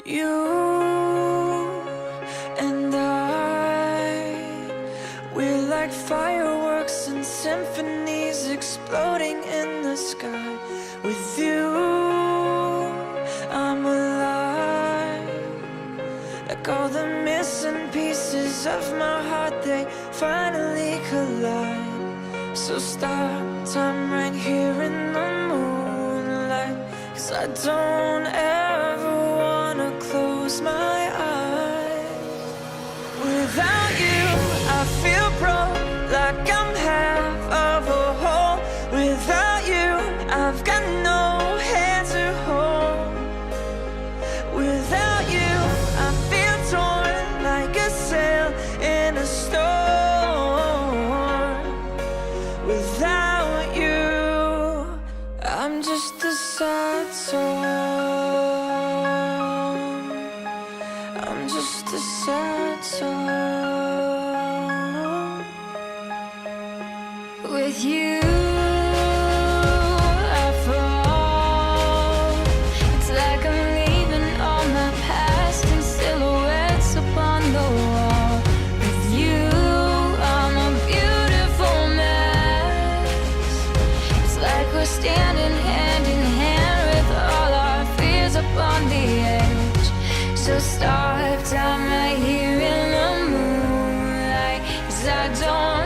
You and we're like fireworks and symphonies exploding in the sky. With you, I'm alive. Like all the missing pieces of my heart, they finally collide. So stop time right here in the moonlight, 'cause I don't ever wanna close my eyes. Without you, I feel broke, like I'm half of a whole. Without you, I've got no hand to hold. Without you, I feel torn like a sail in a storm. Without you, I'm just a sad song. I'm just a sad song. With you, I fall. It's like I'm leaving all my past in silhouettes upon the wall. With you, I'm a beautiful mess. It's like we're standing hand in hand with all our fears upon the edge. So stop time right here in the moonlight, 'cause I don't